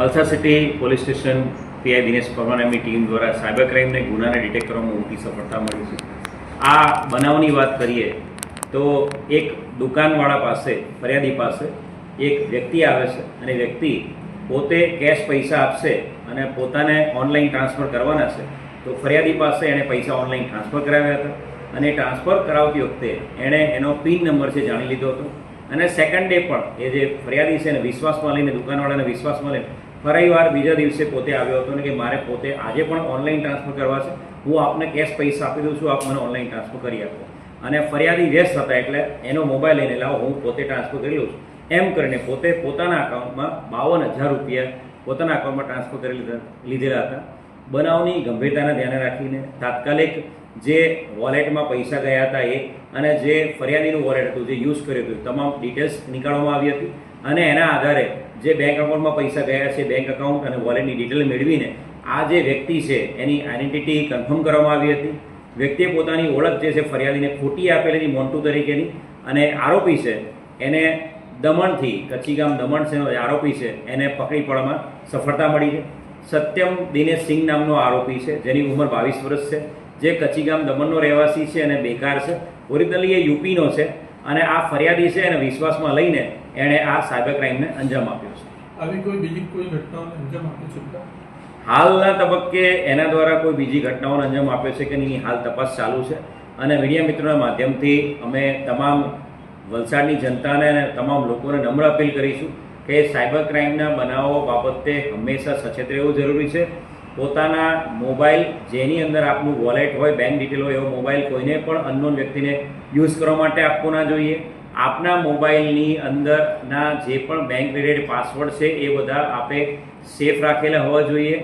Valsad city police station PI Dinesh પરમારની team દ્વારા cyber ક્રાઇમને ગુનાને ડિટેક્ટ કરવામાં મોટી સફળતા મળી છે। આ બનાવની વાત કરીએ તો એક દુકાનવાળા પાસે ફરિયાદી પાસે એક વ્યક્તિ આવે છે અને વ્યક્તિ પોતે કેશ પૈસા આપશે અને પોતાને ઓનલાઈન ટ્રાન્સફર કરવાના છે તો ફરિયાદી પાસે એણે પૈસા ઓનલાઈન ટ્રાન્સફર કરાવ્યા હતા અને ટ્રાન્સફર કરાવતી વખતે એણે એનો પિન નંબર છે જાણી લીધો હતો અને સેકન્ડ ડે પણ એ જે ફરિયાદી છે એને વિશ્વાસમાં લઈને દુકાનવાળાને વિશ્વાસમાં લઈને ફરીવાર બીજા દિવસે પોતે આવ્યો હતો ને કે મારે પોતે આજે પણ ઓનલાઈન ટ્રાન્સફર કરવા છે, હું આપને કેશ પૈસા આપી દઉં છું, આપ મને ઓનલાઈન ટ્રાન્સફર કરી આપો। અને ફરિયાદી વ્યસ્ત હતા એટલે એનો મોબાઈલ લઈને લાવો હું પોતે ટ્રાન્સફર કરી લઉં છું એમ કરીને પોતે પોતાના અકાઉન્ટમાં 52,000 રૂપિયા પોતાના અકાઉન્ટમાં ટ્રાન્સફર કરી લીધેલા હતા। બનાવની ગંભીરતાને ધ્યાને રાખીને તાત્કાલિક જે વોલેટમાં પૈસા ગયા હતા એ અને જે ફરિયાદીનું વોલેટ હતું જે યુઝ કર્યું હતું તમામ ડિટેલ્સ નીકાળવામાં આવી હતી અને એના આધારે જે બેંક અકાઉન્ટમાં પૈસા ગયા છે બેંક અકાઉન્ટ અને વોલેટની ડિટેલ મેળવીને આ જે વ્યક્તિ છે એની આઈડેન્ટિટી કન્ફર્મ કરવામાં આવી હતી। વ્યક્તિએ પોતાની ઓળખ જે છે ફરિયાદીને ખોટી આપેલી મોન્ટુ તરીકેની અને આરોપી છે એને દમણથી કચ્છીગામ દમણ છે આરોપી છે એને પકડી પાડવામાં સફળતા મળી છે। સત્યમ દિનેશ સિંહ નામનો આરોપી છે જેની ઉંમર 22 વર્ષ છે, જે કચ્છીગામ દમણનો રહેવાસી છે અને બેકાર છે, ઓરિજિનલી એ યુપીનો છે અને આ ફરિયાદી છે એને વિશ્વાસમાં લઈને એણે આ સાયબર ક્રાઇમને અંજામ આપ્યો છે। આવી કોઈ બીજી કોઈ ઘટનાઓને અંજામ આપ્યો છે? હાલના તબક્કે એના દ્વારા કોઈ બીજી ઘટનાઓને અંજામ આપ્યો છે કે નહીં હાલ તપાસ ચાલુ છે અને મીડિયા મિત્રોના માધ્યમથી અમે તમામ વલસાડની જનતાને અને તમામ લોકોને નમ્ર અપીલ કરીશું કે સાયબર ક્રાઇમના બનાવો બાબતે હંમેશા સચેત રહેવું જરૂરી છે। પોતાના મોબાઈલ જેની અંદર આપનું વોલેટ હોય બેંક ડિટેલ હોય એવો મોબાઈલ કોઈને પણ અનનોન વ્યક્તિને યુઝ કરવા માટે આપવો ના જોઈએ। આપના મોબાઈલની અંદરના જે પણ બેંક રિલેટેડ પાસવર્ડ છે એ બધા આપે સેફ રાખેલા હોવા જોઈએ।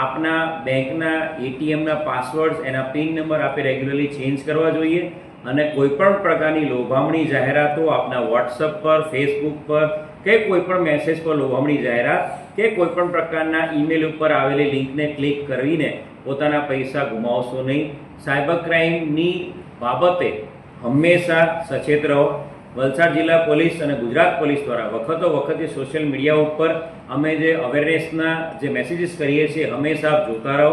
આપના બેંકના એટીએમના પાસવર્ડ એના પિન નંબર આપે રેગ્યુલરલી ચેન્જ કરવા જોઈએ અને કોઈપણ પ્રકારની લોભામણી જાહેરાતો આપના વોટ્સઅપ પર ફેસબુક પર કે કોઈપણ મેસેજ પર લોભામણી જાહેરાત કે કોઈપણ પ્રકારના ઈમેલ ઉપર આવેલી લિંકને ક્લિક કરીને પોતાના પૈસા ગુમાવશો નહીં। સાયબર ક્રાઇમની બાબતે હંમેશા સચેત રહો। વલસાડ જિલ્લા પોલીસ અને ગુજરાત પોલીસ દ્વારા વખતો વખતે સોશિયલ મીડિયા ઉપર અમે જે અવેરનેસના જે મેસેજીસ કરીએ છીએ હંમેશા આપ જોતા રહો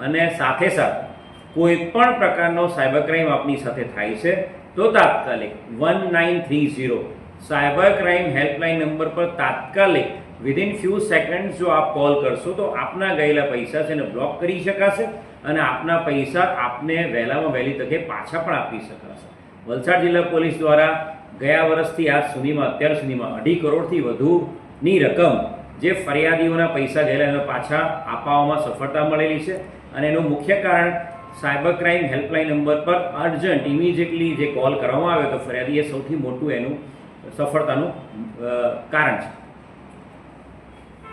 અને સાથે સાથે કોઈ પણ પ્રકારનો સાયબર ક્રાઇમ આપની સાથે થાય છે તો તાત્કાલિક 1930 સાયબર ક્રાઇમ હેલ્પલાઇન નંબર પર તાત્કાલિક વિધિન ફ્યુ સેકન્ડ્સ જો આપ કોલ કરશો તો આપના ગયેલા પૈસા છે એને બ્લોક કરી શકાશે અને આપના પૈસા આપને વહેલામાં વહેલી તકે પાછા પણ આપી શકાશે। વલસાડ જિલ્લા પોલીસ દ્વારા ગયા વર્ષથી આજ સુધીમાં અત્યાર સુધીમાં 2.5 કરોડથી વધુની રકમ જે ફરિયાદીઓના પૈસા ગયેલા એને પાછા અપાવવામાં સફળતા મળેલી છે અને એનું મુખ્ય કારણ સાયબર ક્રાઇમ હેલ્પલાઇન નંબર પર અર્જન્ટ ઇમિડિયેટલી જે કોલ કરવામાં આવ્યો તો ફરિયાદી એ સૌથી મોટું એનું સફળતાનું કારણ છે।